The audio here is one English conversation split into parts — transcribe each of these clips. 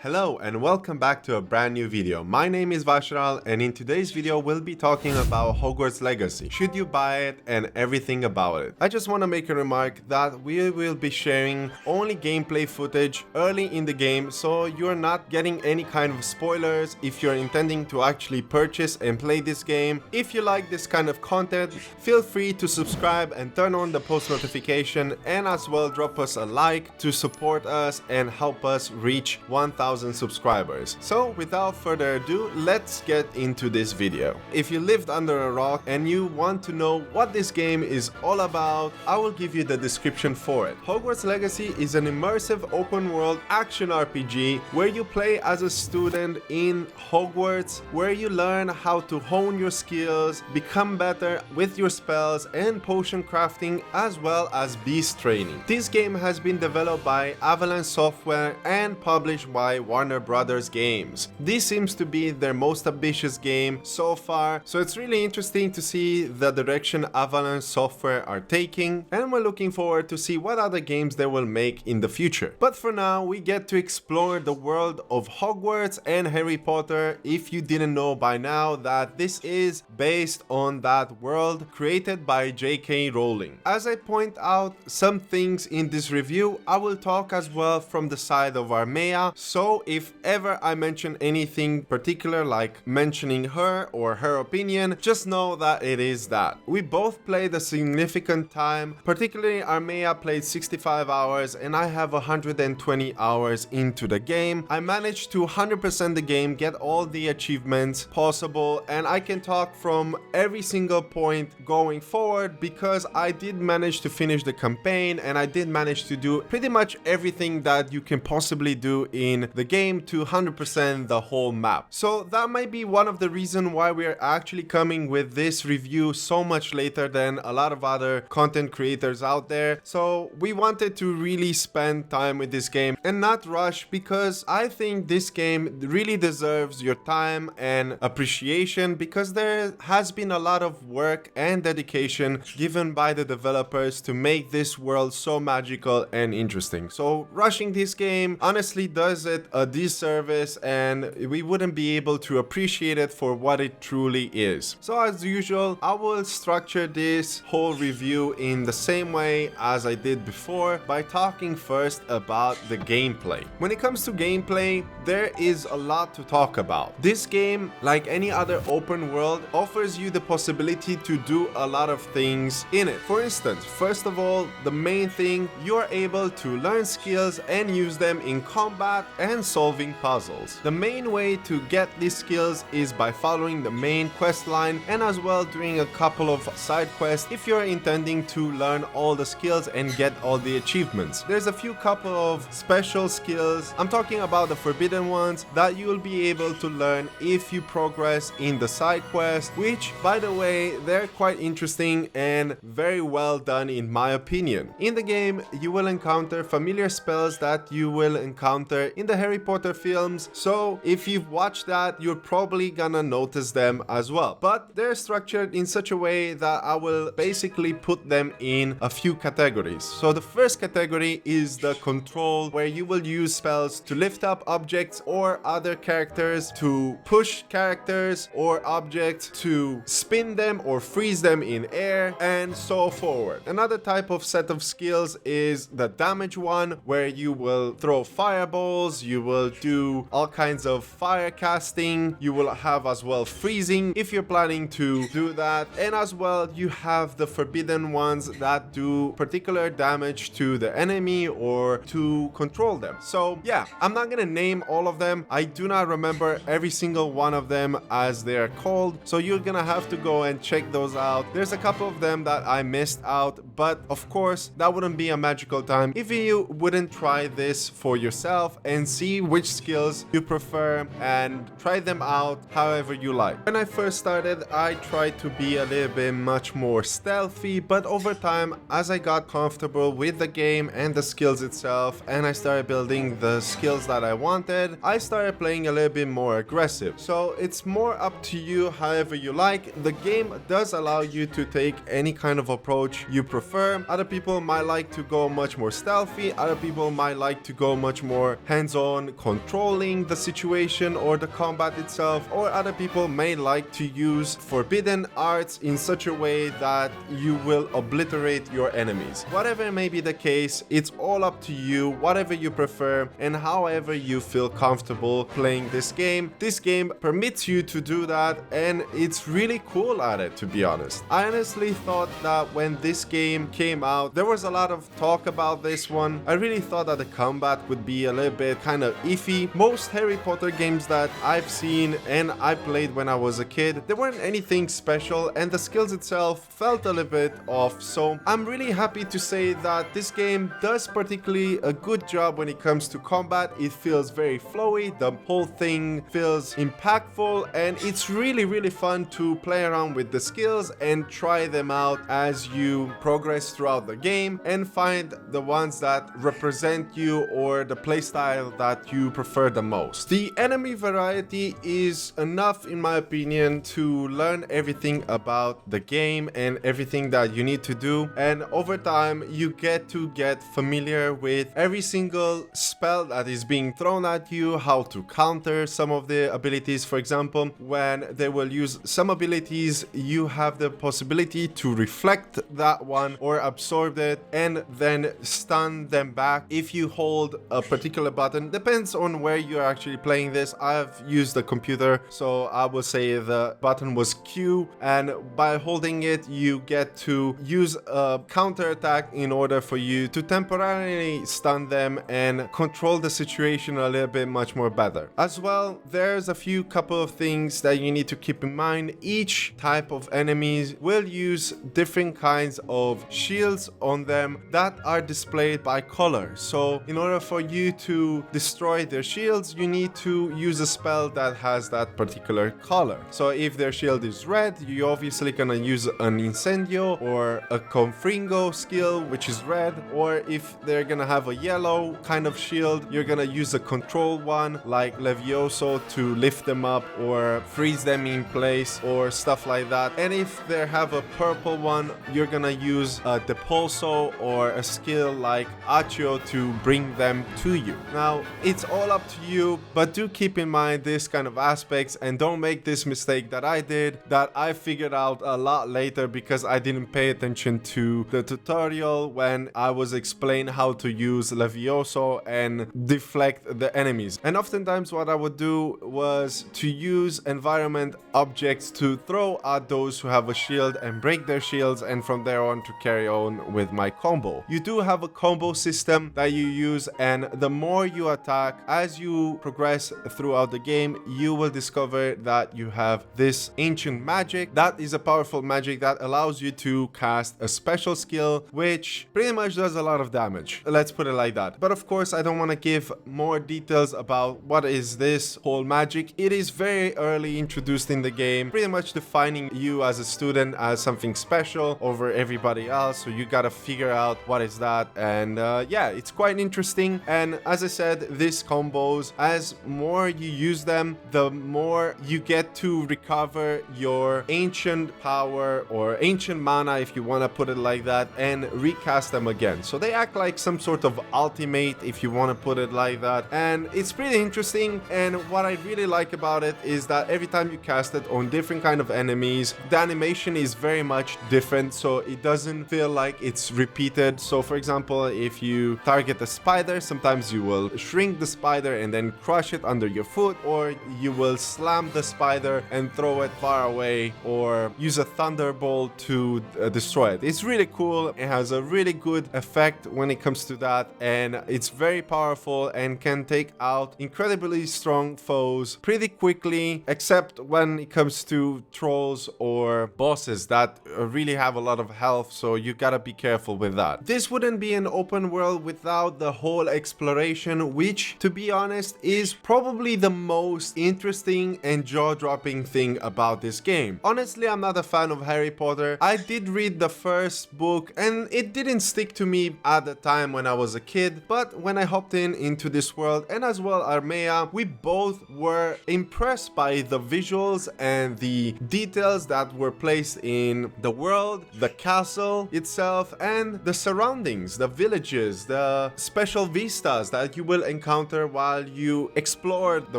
Hello and welcome back to a brand new video. My name is Vashral and in today's video we'll be talking about Hogwarts Legacy. Should you buy it and everything about it. I just want to make a remark that we will be sharing only gameplay footage early in the game, so you're not getting any kind of spoilers if you're intending to actually purchase and play this game. If you like this kind of content, feel free to subscribe and turn on the post notification, and as well drop us a like to support us and help us reach 1,000 subscribers. So without further ado, let's get into this video. If you lived under a rock and you want to know what this game is all about, I will give you the description for it. Hogwarts Legacy is an immersive open world action RPG where you play as a student in Hogwarts, where you learn how to hone your skills, become better with your spells and potion crafting, as well as beast training. This game has been developed by Avalanche Software and published by Warner Brothers Games. This seems to be their most ambitious game so far, so it's really interesting to see the direction Avalanche Software are taking, and we're looking forward to see what other games they will make in the future. But for now, we get to explore the world of Hogwarts and Harry Potter. If you didn't know by now that this is based on that world created by J.K. Rowling. As I point out some things in this review, I will talk as well from the side of Armea, so if ever I mention anything particular, like mentioning her or her opinion, just know that it is that. We both played a significant time, particularly Armea played 65 hours and I have 120 hours into the game. I managed to 100% the game, get all the achievements possible, and I can talk from every single point going forward because I did manage to finish the campaign and I did manage to do pretty much everything that you can possibly do in the game to 100% the whole map. So that might be one of the reasons why we're actually coming with this review so much later than a lot of other content creators out there. So we wanted to really spend time with this game and not rush, because I think this game really deserves your time and appreciation, because there has been a lot of work and dedication given by the developers to make this world so magical and interesting. So rushing this game honestly does it a disservice and we wouldn't be able to appreciate it for what it truly is. So as usual, I will structure this whole review in the same way as I did before, by talking first about the gameplay. When it comes to gameplay, there is a lot to talk about. This game, like any other open world, offers you the possibility to do a lot of things in it. For instance, first of all, the main thing, you are able to learn skills and use them in combat and solving puzzles. The main way to get these skills is by following the main quest line, and as well doing a couple of side quests if you're intending to learn all the skills and get all the achievements. There's a few couple of special skills, I'm talking about the forbidden ones, that you'll be able to learn if you progress in the side quest, which by the way, they're quite interesting and very well done in my opinion. In the game, you will encounter familiar spells that you will encounter in the Harry Potter films, so if you've watched that, you're probably gonna notice them as well. But they're structured in such a way that I will basically put them in a few categories. So the first category is the control, where you will use spells to lift up objects or other characters, to push characters or objects, to spin them or freeze them in air, and so forward. Another type of set of skills is the damage one, where you will throw fireballs, you will do all kinds of fire casting, you will have as well freezing if you're planning to do that, and as well you have the forbidden ones that do particular damage to the enemy or to control them. So yeah, I'm not gonna name all of them, I do not remember every single one of them as they are called, so you're gonna have to go and check those out. There's a couple of them that I missed out, but of course that wouldn't be a magical time if you wouldn't try this for yourself and see which skills you prefer and try them out however you like. When I first started, I tried to be a little bit much more stealthy, but over time, as I got comfortable with the game and the skills itself, and I started building the skills that I wanted, I started playing a little bit more aggressive. So it's more up to you however you like. The game does allow you to take any kind of approach you prefer. Other people might like to go much more stealthy, other people might like to go much more hands-on on controlling the situation or the combat itself, or other people may like to use forbidden arts in such a way that you will obliterate your enemies. Whatever may be the case, it's all up to you, whatever you prefer and however you feel comfortable playing this game. This game permits you to do that, and it's really cool at it, to be honest. I honestly thought that when this game came out, there was a lot of talk about this one. I really thought that the combat would be a little bit kind of iffy. Most Harry Potter games that I've seen and I played when I was a kid, there weren't anything special, and the skills itself felt a little bit off. So I'm really happy to say that this game does particularly a good job when it comes to combat. It feels very flowy, the whole thing feels impactful, and it's really fun to play around with the skills and try them out as you progress throughout the game and find the ones that represent you or the playstyle that you prefer the most. The enemy variety is enough, in my opinion, to learn everything about the game and everything that you need to do, and over time you get familiar with every single spell that is being thrown at you, how to counter some of the abilities. For example, when they will use some abilities, you have the possibility to reflect that one or absorb it and then stun them back if you hold a particular button. Depends on where you're actually playing this. I've used the computer, so I will say the button was Q, and by holding it you get to use a counter attack in order for you to temporarily stun them and control the situation a little bit much more better. As well, there's a few couple of things that you need to keep in mind. Each type of enemies will use different kinds of shields on them that are displayed by color. So in order for you to destroy their shields, you need to use a spell that has that particular color. So if their shield is red, you're obviously gonna use an Incendio or a Confringo skill, which is red. Or if they're gonna have a yellow kind of shield, you're gonna use a control one like Levioso to lift them up or freeze them in place or stuff like that. And if they have a purple one, you're gonna use a Depulso or a skill like Accio to bring them to you. Now, it's all up to you, but do keep in mind this kind of aspects and don't make this mistake that I did, that I figured out a lot later because I didn't pay attention to the tutorial when I was explaining how to use Levioso and deflect the enemies. And oftentimes what I would do was to use environment objects to throw at those who have a shield and break their shields, and from there on to carry on with my combo. You do have a combo system that you use, and the more you attack as you progress throughout the game, you will discover that you have this ancient magic. That is a powerful magic that allows you to cast a special skill which pretty much does a lot of damage. Let's put it like that. But of course, I don't want to give more details about what is this whole magic. It is very early introduced in the game, pretty much defining you as a student as something special over everybody else. So you gotta figure out what is that, and yeah, it's quite interesting. And as I said, these combos, as more you use them, the more you get to recover your ancient power or ancient mana, if you want to put it like that, and recast them again. So they act like some sort of ultimate, if you want to put it like that, and it's pretty interesting. And what I really like about it is that every time you cast it on different kind of enemies, the animation is very much different, so it doesn't feel like it's repeated. So for example, if you target a spider, sometimes you will shrink the spider and then crush it under your foot, or you will slam the spider and throw it far away, or use a thunderbolt to destroy it. It's really cool. It has a really good effect when it comes to that, and it's very powerful and can take out incredibly strong foes pretty quickly, except when it comes to trolls or bosses that really have a lot of health, so you gotta be careful with that. This wouldn't be an open world without the whole exploration, which, to be honest, is probably the most interesting and jaw-dropping thing about this game. Honestly, I'm not a fan of Harry Potter. I did read the first book and it didn't stick to me at the time when I was a kid, but when I hopped into this world, and as well Armea, we both were impressed by the visuals and the details that were placed in the world, the castle itself, and the surroundings, the villages, the special vistas that you will encounter encounter while you explore the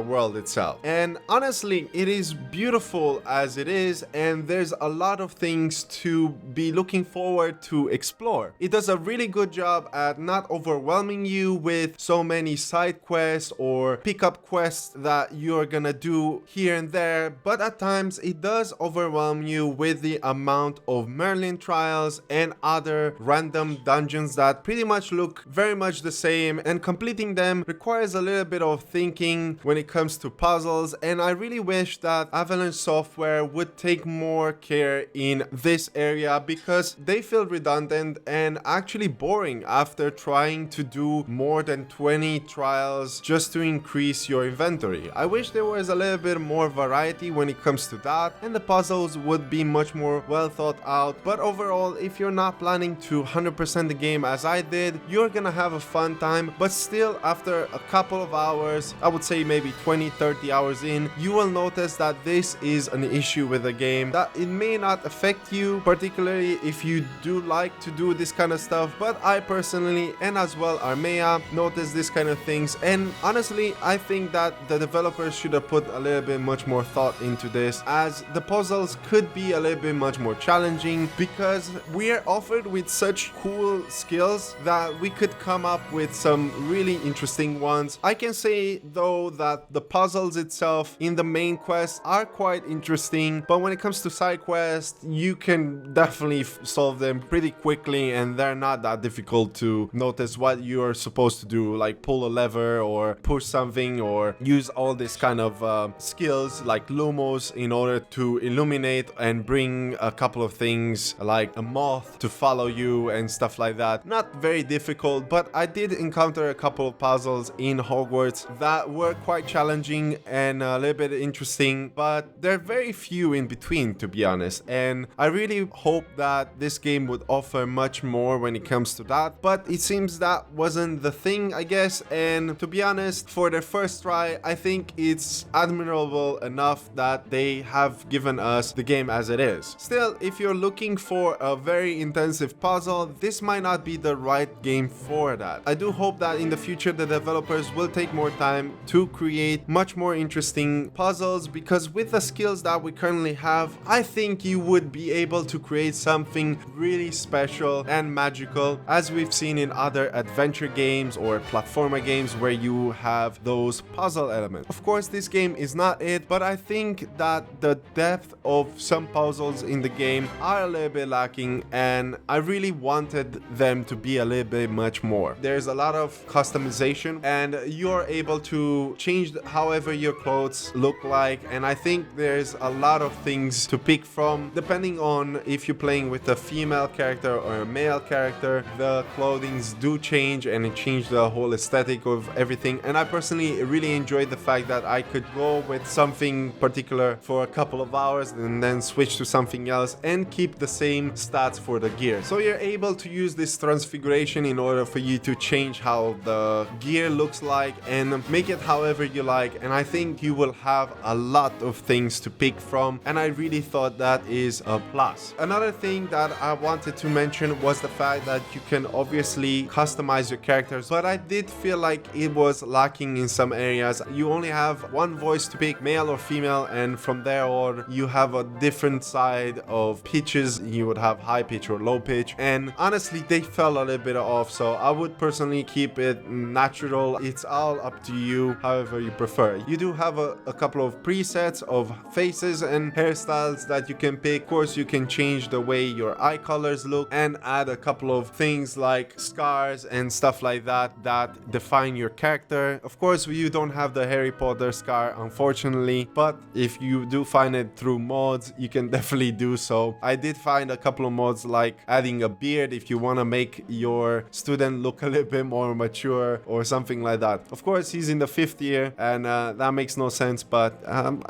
world itself. And honestly, it is beautiful as it is, and there's a lot of things to be looking forward to explore. It does a really good job at not overwhelming you with so many side quests or pickup quests that you're gonna do here and there, but at times it does overwhelm you with the amount of Merlin trials and other random dungeons that pretty much look very much the same, and completing them requires a little bit of thinking when it comes to puzzles. And I really wish that Avalanche Software would take more care in this area, because they feel redundant and actually boring after trying to do more than 20 trials just to increase your inventory. I wish there was a little bit more variety when it comes to that, and the puzzles would be much more well thought out. But overall, if you're not planning to 100% the game as I did, you're gonna have a fun time. But still, after a couple of hours, I would say maybe 20-30 hours in, you will notice that this is an issue with the game, that it may not affect you, particularly if you do like to do this kind of stuff. But I personally, and as well Armea, notice this kind of things, and honestly I think that the developers should have put a little bit much more thought into this, as the puzzles could be a little bit much more challenging, because we are offered with such cool skills that we could come up with some really interesting ones. I can say though that the puzzles itself in the main quest are quite interesting, but when it comes to side quests, you can definitely solve them pretty quickly, and they're not that difficult to notice what you're supposed to do, like pull a lever or push something or use all this kind of skills like lumos in order to illuminate and bring a couple of things like a moth to follow you and stuff like that. Not very difficult, but I did encounter a couple of puzzles in Hogwarts that were quite challenging and a little bit interesting, but there are very few in between, to be honest. And I really hope that this game would offer much more when it comes to that, but it seems that wasn't the thing, I guess. And to be honest, for their first try, I think it's admirable enough that they have given us the game as it is. Still, if you're looking for a very intensive puzzle, this might not be the right game for that. I do hope that in the future the developers will take more time to create much more interesting puzzles, because with the skills that we currently have, I think you would be able to create something really special and magical, as we've seen in other adventure games or platformer games where you have those puzzle elements. Of course, this game is not it, but I think that the depth of some puzzles in the game are a little bit lacking, and I really wanted them to be a little bit much more. There's a lot of customization, and you're able to change however your clothes look like, and I think there's a lot of things to pick from depending on if you're playing with a female character or a male character. The clothings do change, and it changed the whole aesthetic of everything. And I personally really enjoyed the fact that I could go with something particular for a couple of hours and then switch to something else and keep the same stats for the gear. So you're able to use this transfiguration in order for you to change how the gear looks like and make it however you like. And I think you will have a lot of things to pick from, and I really thought that is a plus. Another thing that I wanted to mention was the fact that you can obviously customize your characters, but I did feel like it was lacking in some areas. You only have one voice to pick, male or female, and from there on you have a different side of pitches. You would have high pitch or low pitch, and honestly they fell a little bit off, so I would personally keep it natural. It's all up to you, however you prefer. You do have a couple of presets of faces and hairstyles that you can pick. Of course, you can change the way your eye colors look and add a couple of things like scars and stuff like that that define your character. Of course, you don't have the Harry Potter scar, unfortunately, but if you do find it through mods, you can definitely do so. I did find a couple of mods like adding a beard if you want to make your student look a little bit more mature or something like that. Of course, he's in the 5th year, and that makes no sense, but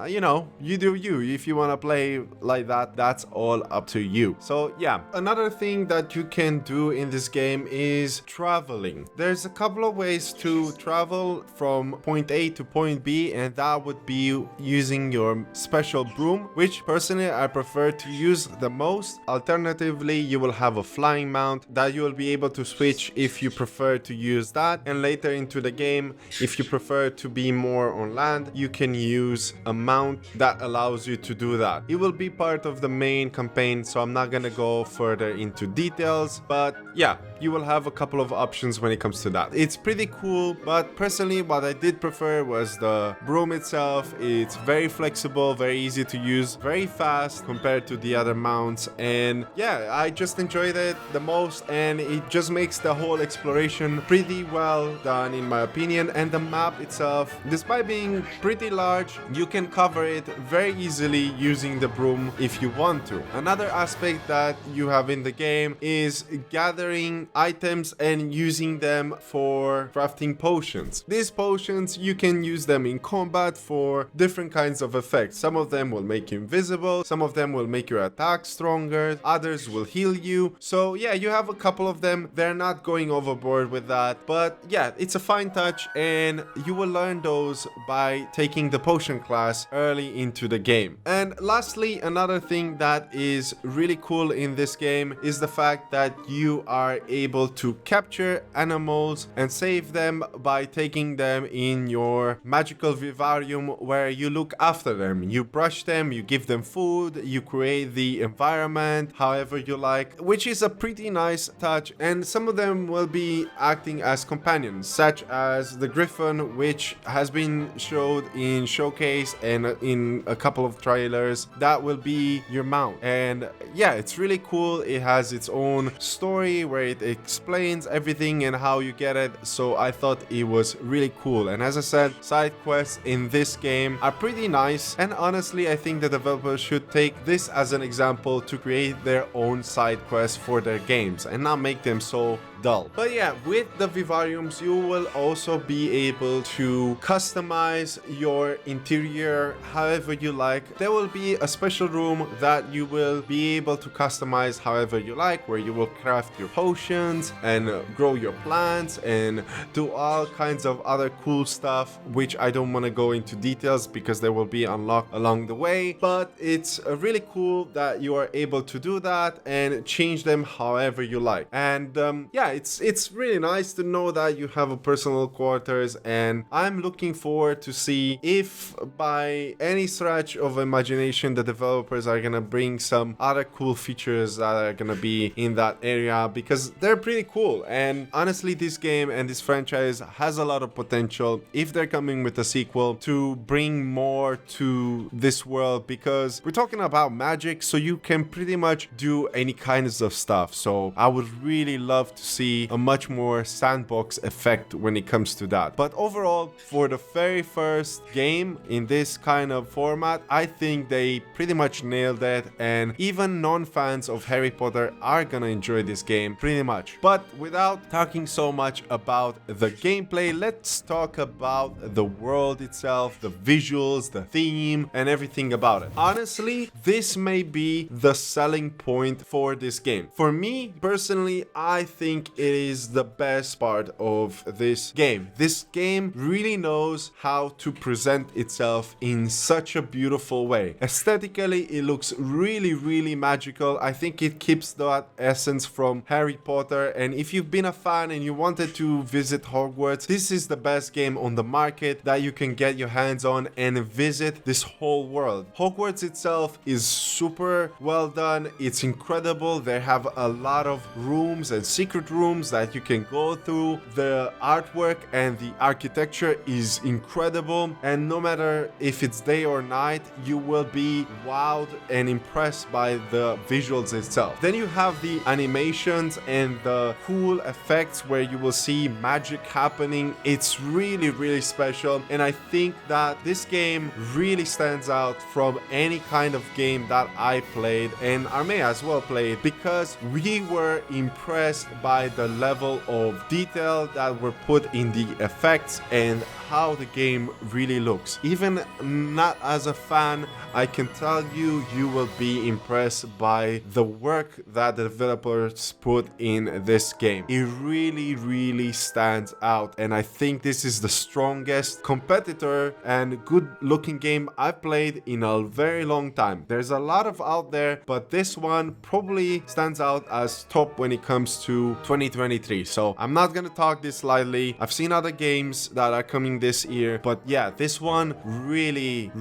you know, you do you. If you want to play like that, that's all up to you. So yeah, another thing that you can do in this game is traveling. There's a couple of ways to travel from point A to point B, and that would be using your special broom, which personally I prefer to use the most. Alternatively, you will have a flying mount that you will be able to switch if you prefer to use that, and later into the game, if you prefer to be more on land, you can use a mount that allows you to do that. It will be part of the main campaign, so I'm not gonna go further into details, but yeah, you will have a couple of options when it comes to that. It's pretty cool, but personally what I did prefer was the broom itself. It's very flexible, very easy to use, very fast compared to the other mounts, and yeah, I just enjoyed it the most, and it just makes the whole exploration pretty well done in my opinion. And the map itself, despite being pretty large, you can cover it very easily using the broom if you want to. Another aspect that you have in the game is gathering items and using them for crafting potions. These potions, you can use them in combat for different kinds of effects. Some of them will make you invisible, some of them will make your attack stronger, others will heal you. So yeah, you have a couple of them. They're not going overboard with that, but yeah, it's a fine touch, and you will learn those by taking the potion class early into the game. And lastly, another thing that is really cool in this game is the fact that you are able to capture animals and save them by taking them in your magical vivarium, where you look after them. You brush them, you give them food, you create the environment however you like, which is a pretty nice touch. And some of them will be acting as companions, such as the griffin, which has been showed in showcase and in a couple of trailers. That will be your mount, and yeah, it's really cool. It has its own story where it explains everything and how you get it, so I thought it was really cool. And as I said, side quests in this game are pretty nice, and honestly I think the developers should take this as an example to create their own side quests for their games and not make them so dull. But yeah, with the vivariums you will also be able to customize your interior however you like. There will be a special room that you will be able to customize however you like, where you will craft your potions and grow your plants and do all kinds of other cool stuff, which I don't want to go into details because they will be unlocked along the way. But it's really cool that you are able to do that and change them however you like. And yeah, it's really nice to know that you have a personal quarters, and I'm looking forward to see if by any stretch of imagination the developers are gonna bring some other cool features that are gonna be in that area, because they're pretty cool. And honestly, this game and this franchise has a lot of potential if they're coming with a sequel to bring more to this world, because we're talking about magic, so you can pretty much do any kinds of stuff. So I would really love to see a much more sandbox effect when it comes to that. But overall, for the very first game in this kind of format, I think they pretty much nailed it, and even non-fans of Harry Potter are gonna enjoy this game pretty much. But without talking so much about the gameplay, let's talk about the world itself, the visuals, the theme, and everything about it. Honestly, this may be the selling point for this game. For me personally, I think it is the best part of this game. This game really knows how to present itself in such a beautiful way. Aesthetically, it looks really magical. I think it keeps that essence from Harry Potter, and if you've been a fan and you wanted to visit Hogwarts, this is the best game on the market that you can get your hands on and visit this whole world. Hogwarts itself is super well done. It's incredible. They have a lot of rooms and secret rooms that you can go through. The artwork and the architecture is incredible, and no matter if it's day or night, you will be wowed and impressed by the visuals itself. Then you have the animations and the cool effects where you will see magic happening. It's really special, and I think that this game really stands out from any kind of game that I played, and Armea as well played, because we were impressed by the level of detail that were put in the effects and how the game really looks. Even not as a fan, I can tell you, you will be impressed by the work that the developers put in in this game. It really stands out, and I think this is the strongest competitor and good looking game I've played in a very long time. There's a lot of out there, but this one probably stands out as top when it comes to 2023. So I'm not gonna talk this lightly. I've seen other games that are coming this year, but yeah, this one really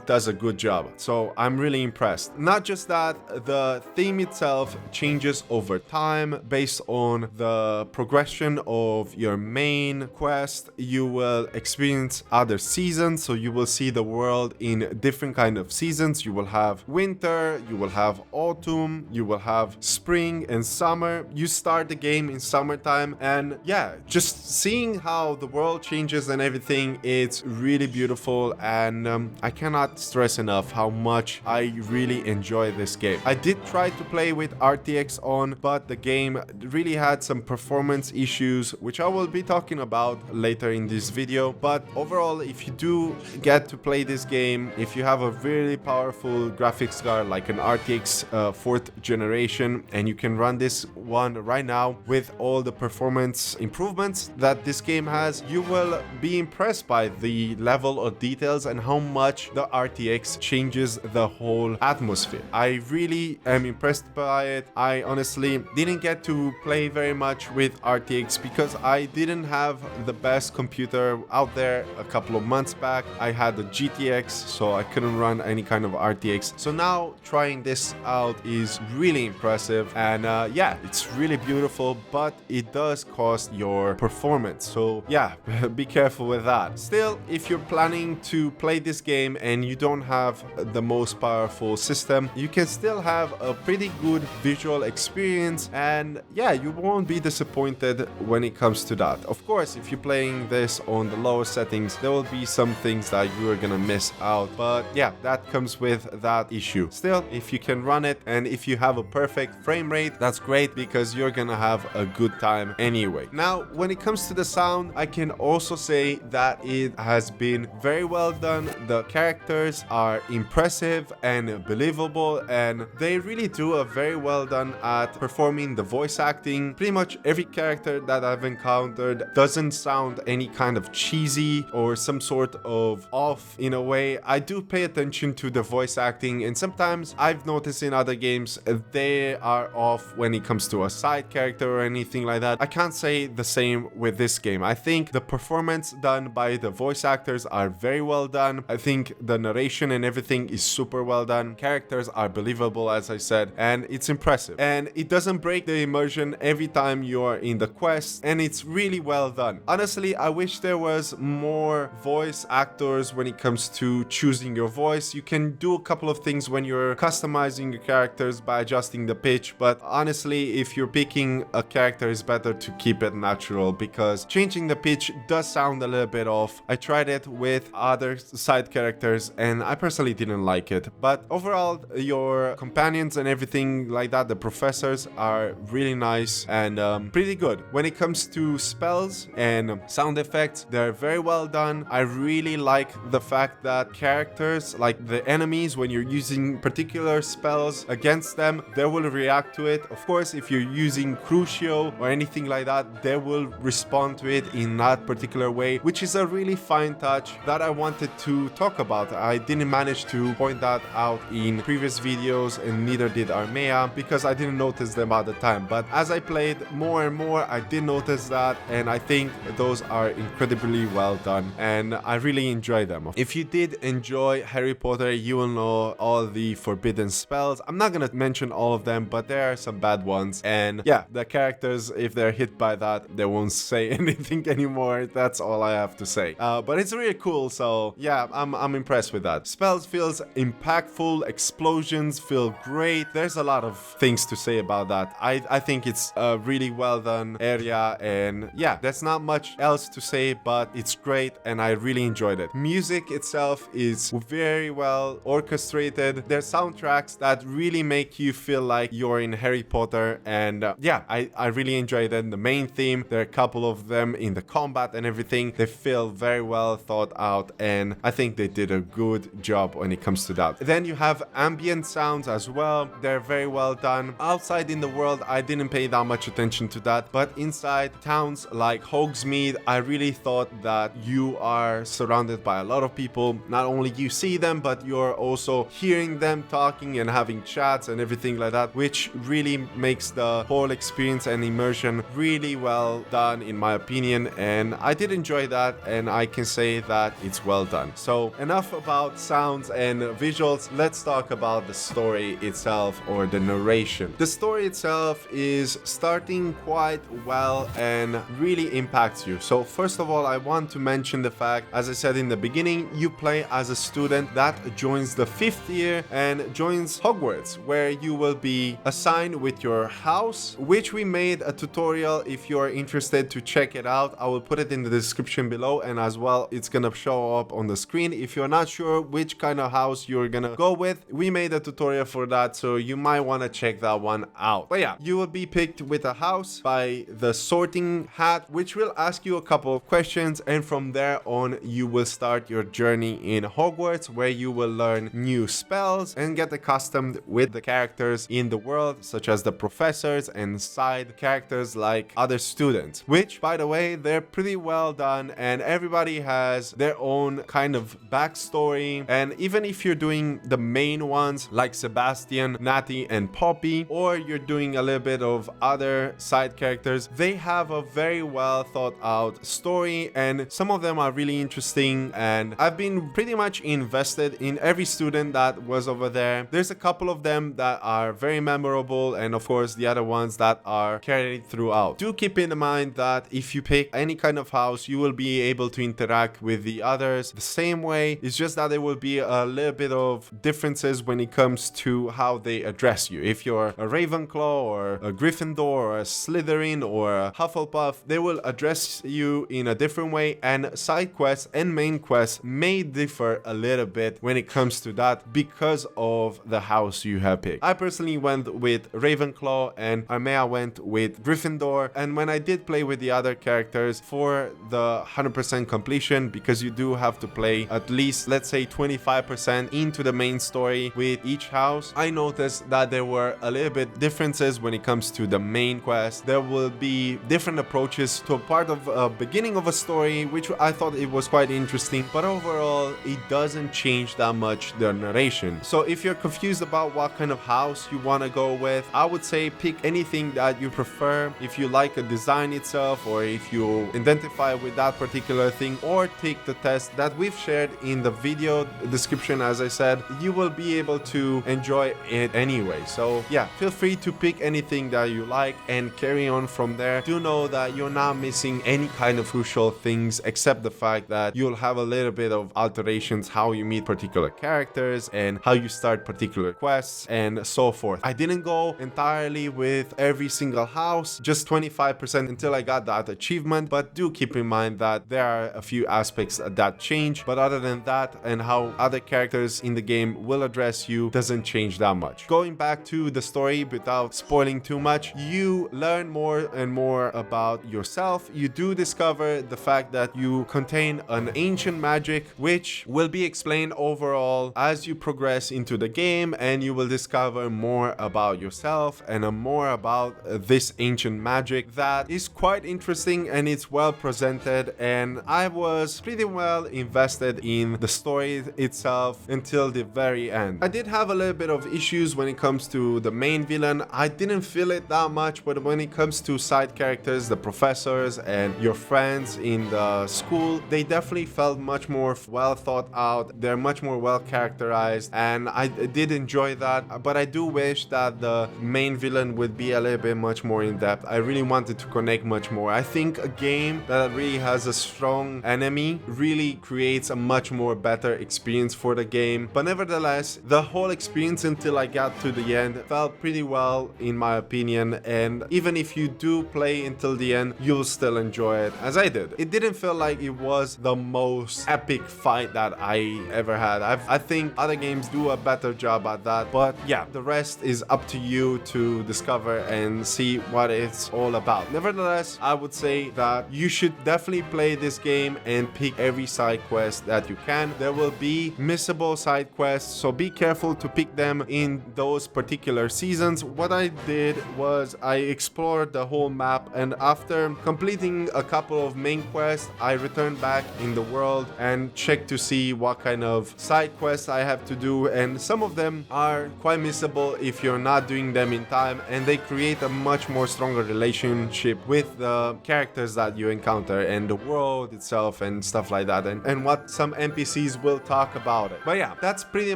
does a good job. So I'm really impressed. Not just that, the theme itself changes over time based on the progression of your main quest. You will experience other seasons, so you will see the world in different kind of seasons. You will have winter, you will have autumn, you will have spring and summer. You start the game in summertime, and yeah, just seeing how the world changes and everything, it's really beautiful. And I cannot stress enough how much I really enjoy this game. I did try to play with RTX on, but the game really had some performance issues, which I will be talking about later in this video. But overall, if you do get to play this game, if you have a really powerful graphics card like an RTX 4th generation, and you can run this one right now with all the performance improvements that this game has, you will be impressed by the level of details and how much the RTX changes the whole atmosphere. I really am impressed by it. I honestly didn't get to play very much with RTX because I didn't have the best computer out there a couple of months back. I had the GTX, so I couldn't run any kind of RTX. So now trying this out is really impressive, and yeah, it's really beautiful, but it does cost your performance. So yeah, be careful with that. Still, if you're planning to play this game and you don't have the most powerful system, you can still have a pretty good visual experience, and yeah, you won't be disappointed when it comes to that. Of course, if you're playing this on the lower settings, there will be some things that you are gonna miss out, but yeah, that comes with that issue. Still, if you can run it and if you have a perfect frame rate, that's great because you're gonna have a good time anyway. Now, when it comes to the sound, I can also say that it has been very well done. The characters are impressive and believable, and they really do a very well done at performing the voice acting. Pretty much every character that I've encountered doesn't sound any kind of cheesy or some sort of off in a way. I do pay attention to the voice acting, and sometimes I've noticed in other games they are off when it comes to a side character or anything like that. I can't say the same with this game. I think the performance done by the voice actors are very well done. I think the narration and everything is super well done. Characters are believable, as I said, and it's impressive. And it doesn't break the immersion every time you're in the quest, and it's really well done. Honestly, I wish there was more voice actors when it comes to choosing your voice. You can do a couple of things when you're customizing your characters by adjusting the pitch, but honestly, if you're picking a character, it's better to keep it natural because changing the pitch does sound a little bit off. I tried it with other side characters and I personally didn't like it, but overall, your companions and everything like that, the professors, are really nice and pretty good. When it comes to spells and sound effects, they're very well done. I really like the fact that characters, like the enemies, when you're using particular spells against them, they will react to it. Of course, if you're using Crucio or anything like that, they will respond to it in that particular way, which is a really fine touch that I wanted to talk about. I didn't manage to point that out in previous videos, and neither did Armea because I didn't notice them at the time. But as I played more and more, I did notice that, and I think those are incredibly well done, and I really enjoy them. If you did enjoy Harry Potter, you will know all the forbidden spells. I'm not gonna mention all of them, but there are some bad ones, and yeah, the characters, if they're hit by that, they won't say anything anymore. That's all I have to say. But it's really cool, so yeah, I'm impressed with that. Spells feels impactful, explosions feel great. There's a lot of things to say about that. I think it's a really well done area, and yeah, there's not much else to say, but it's great and I really enjoyed it. Music itself is very well orchestrated. There's soundtracks that really make you feel like you're in Harry Potter, and yeah, I really enjoyed it. The main theme, there are a couple of them in the combat and everything. They feel very well thought out, and I think they did a good job when it comes to that. Then you have ambient sounds as well. They're very well done. Outside in the world, I didn't didn't pay that much attention to that. But inside towns like Hogsmeade, I really thought that you are surrounded by a lot of people. Not only you see them, but you're also hearing them talking and having chats and everything like that, which really makes the whole experience and immersion really well done in my opinion. And I did enjoy that, and I can say that it's well done. So enough about sounds and visuals. Let's talk about the story itself, or the narration. The story itself is starting quite well and really impacts you. So first of all, I want to mention the fact, as I said in the beginning, you play as a student that joins the 5th year and joins Hogwarts, where you will be assigned with your house, which we made a tutorial. If you're interested to check it out, I will put it in the description below, and as well it's gonna show up on the screen. If you're not sure which kind of house you're gonna go with, we made a tutorial for that, so you might want to check that one out. But yeah, you will be picked with a house by the sorting hat, which will ask you a couple of questions, and from there on you will start your journey in Hogwarts, where you will learn new spells and get accustomed with the characters in the world, such as the professors and side characters like other students, which by the way, they're pretty well done, and everybody has their own kind of backstory. And even if you're doing the main ones like Sebastian, Natty and Poppy, or you're doing a little bit of other side characters, they have a very well thought out story, and some of them are really interesting, and I've been pretty much invested in every student that was over there. There's a couple of them that are very memorable, and of course the other ones that are carried throughout. Do keep in mind that if you pick any kind of house, you will be able to interact with the others the same way. It's just that there will be a little bit of differences when it comes to how they address you. If you're a Ravenclaw or a Gryffindor or a Slytherin or a Hufflepuff, they will address you in a different way, and side quests and main quests may differ a little bit when it comes to that because of the house you have picked. I personally went with Ravenclaw, and Armea went with Gryffindor, and when I did play with the other characters for the 100% completion, because you do have to play at least, let's say, 25% into the main story with each house, I noticed that there were a little bit differences when it comes to the main quest. There will be different approaches to a part of a beginning of a story, which I thought it was quite interesting, but overall it doesn't change that much the narration. So if you're confused about what kind of house you want to go with, I would say pick anything that you prefer. If you like a design itself, or if you identify with that particular thing, or take the test that we've shared in the video description, as I said, you will be able to enjoy it anyway. So yeah, feel free to pick anything that you like and carry on from there. Do know that you're not missing any kind of crucial things, except the fact that you'll have a little bit of alterations, how you meet particular characters and how you start particular quests and so forth. I didn't go entirely with every single house, just 25% until I got that achievement, but do keep in mind that there are a few aspects that change, but other than that, and how other characters in the game will address you, doesn't change that much. Going back to the story without spoiling too much, you learn more and more about yourself. You do discover the fact that you contain an ancient magic, which will be explained overall as you progress into the game, and you will discover more about yourself and more about this ancient magic that is quite interesting, and it's well presented, and I was pretty well invested in the story itself until the very end. I did have a little bit of issues when it comes to the main villain. I didn't feel it that much, but when it comes to side characters, the professors and your friends in the school, they definitely felt much more well thought out. They're much more well characterized, and I did enjoy that, but I do wish that the main villain would be a little bit much more in depth. I really wanted to connect much more. I think a game that really has a strong enemy really creates a much more better experience for the game. But nevertheless, the whole experience until I got to the end felt pretty well in my opinion, and even if you do play until the end, you'll still enjoy it as I did. It didn't feel like it was the most epic fight that I ever had. I think other games do a better job at that, but yeah, the rest is up to you to discover and see what it's all about. Nevertheless, I would say that you should definitely play this game and pick every side quest that you can. There will be missable side quests, so be careful to pick them in those particular seasons. What I did was I explored the whole map, and after completing a couple of main quests, I returned back in the world and checked to see what kind of side quests I have to do, and some of them are quite missable if you're not doing them in time, and they create a much more stronger relationship with the characters that you encounter and the world itself and stuff like that, and what some NPCs will talk about it. But yeah, that's pretty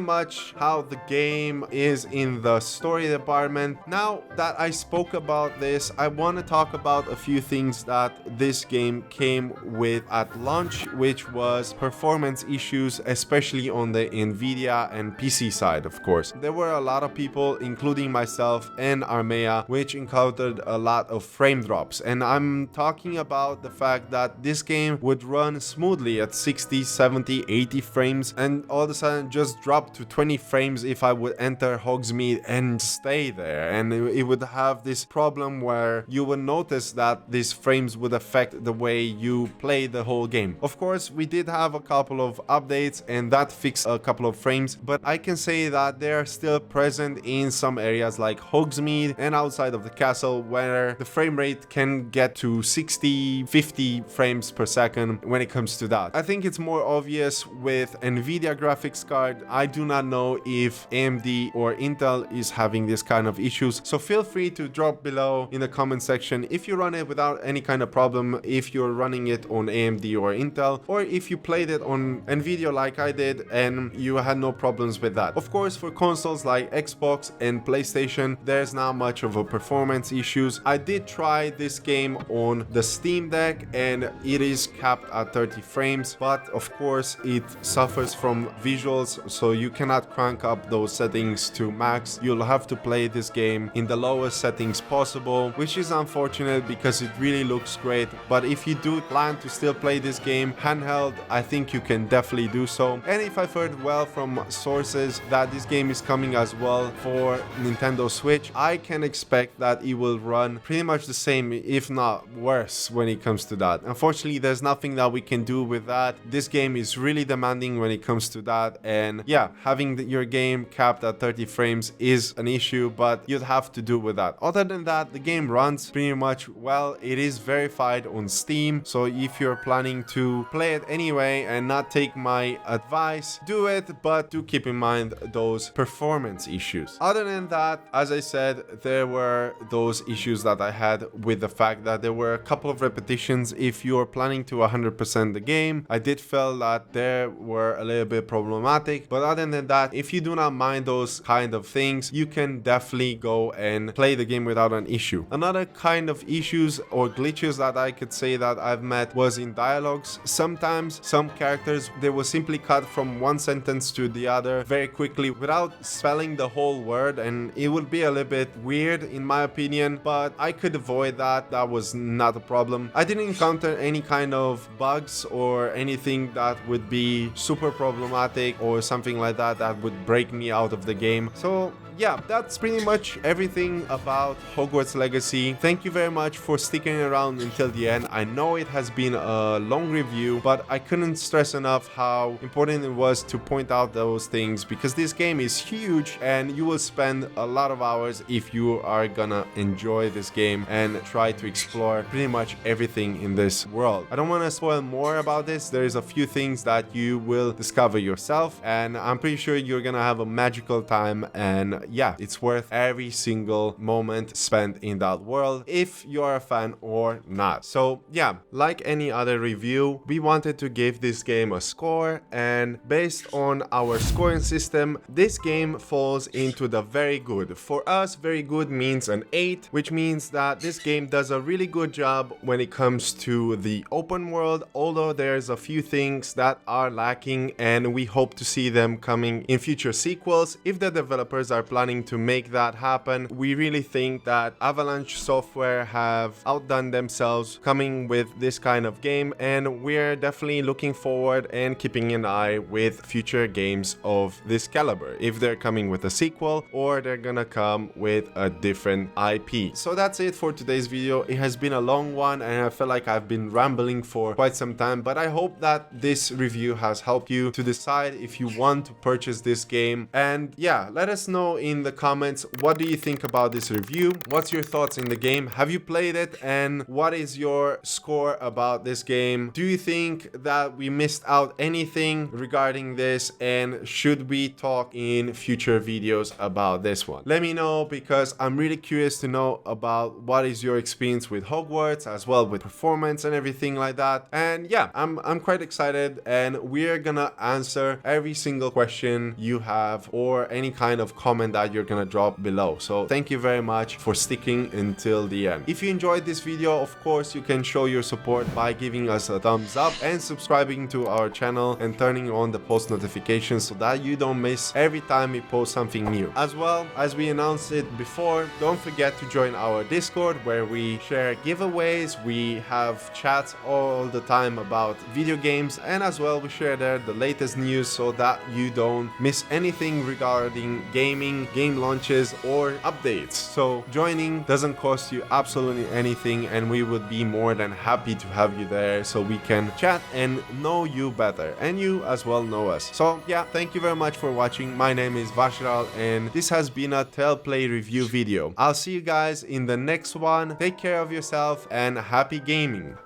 much how the game is in the story department. Now that I spoke about this, I want to talk about a few things that this game came with at launch, which was performance issues, especially on the Nvidia and PC side, of course. There were a lot of people, including myself and Armea, which encountered a lot of frame drops, and I'm talking about the fact that this game would run smoothly at 60, 70, 80 frames, and all of a sudden just drop to 20 frames if I would enter Hogsmeade and stay there, and it would have this problem where you would notice that these frames would affect the way you play the whole game. Of course, we did have a couple of updates and that fixed a couple of frames, but I can say that they are still present in some areas like Hogsmeade and outside of the castle, where the frame rate can get to 60, 50 frames per second when it comes to that. I think it's more obvious with Nvidia graphics card. I do not know if AMD or Intel is having this kind of issues, so feel free to drop below in the comment section if you run it without any kind of problem, if you're running it on AMD or Intel, or if you played it on Nvidia like I did and you had no problems with that. Of course, for consoles like Xbox and PlayStation, there's not much of a performance issues. I did try this game on the Steam Deck and it is capped at 30 frames, but of course it suffers from visuals, so you cannot crank up those settings to max. You'll have to play this game in the lowest settings possible, which is unfortunate because it really looks great. But if you do plan to still play this game handheld, I think you can definitely do so. And if I've heard well from sources that this game is coming as well for Nintendo Switch, I can expect that it will run pretty much the same, if not worse, when it comes to that. Unfortunately, there's nothing that we can do with that. This game is really demanding when it comes to that, and yeah, having your game capped at 30 frames is an issue, but you'd have to do with that. Other than that, the game runs pretty much well. It is verified on Steam, so if you're planning to play it anyway and not take my advice, do it, but do keep in mind those performance issues. Other than that, as I said, there were those issues that I had with the fact that there were a couple of repetitions. If you're planning to 100% the game, I did feel that there were a little bit problematic, but other than that, if you do not mind those kind of things, you can definitely go and play the game without an issue. Another kind of issues or glitches that I could say that I've met was in dialogues. Sometimes some characters, they will simply cut from one sentence to the other very quickly without spelling the whole word, and it would be a little bit weird in my opinion, but I could avoid that. That was not a problem. I didn't encounter any kind of bugs or anything that would be super problematic or something like that that would break me out of the game. So yeah, that's pretty much everything about Hogwarts Legacy. Thank you very much for sticking around until the end. I know it has been a long review, but I couldn't stress enough how important it was to point out those things, because this game is huge and you will spend a lot of hours if you are gonna enjoy this game and try to explore pretty much everything in this world. I don't want to spoil more about this. There is a few things that you will discover yourself, and I'm pretty sure you're gonna have a magical time, and yeah, it's worth every single moment spent in that world if you're a fan or not. So yeah, like any other review, we wanted to give this game a score, and based on our scoring system, this game falls into the very good. For us, very good means an 8, which means that this game does a really good job when it comes to the open world, although there's a few things that are lacking, and we hope to see them coming in future sequels if the developers are planning to make that happen. We really think that Avalanche Software have outdone themselves coming with this kind of game, and we're definitely looking forward and keeping an eye with future games of this caliber, if they're coming with a sequel or they're gonna come with a different IP. So that's it for today's video. It has been a long one and I feel like I've been rambling for quite some time, but I hope that this review has helped you to decide if you want to purchase this game. And yeah, let us know in the comments, what do you think about this review? What's your thoughts in the game? Have you played it? And what is your score about this game? Do you think that we missed out anything regarding this? And should we talk in future videos about this one? Let me know, because I'm really curious to know about what is your experience with Hogwarts, as well with performance and everything like that. And yeah, I'm quite excited, and we're gonna answer every single question you have or any kind of comment that you're gonna drop below. So thank you very much for sticking until the end. If you enjoyed this video, of course you can show your support by giving us a thumbs up and subscribing to our channel and turning on the post notifications so that you don't miss every time we post something new. As well as we announced it before, don't forget to join our Discord, where we share giveaways, we have chats all the time about video games, and as well we share there the latest news so that you don't miss anything regarding gaming, game launches or updates. So joining doesn't cost you absolutely anything, and we would be more than happy to have you there so we can chat and know you better, and you as well know us. So yeah, thank you very much for watching. My name is Vashral, and this has been a Tellplay review video. I'll see you guys in the next one. Take care of yourself and happy gaming.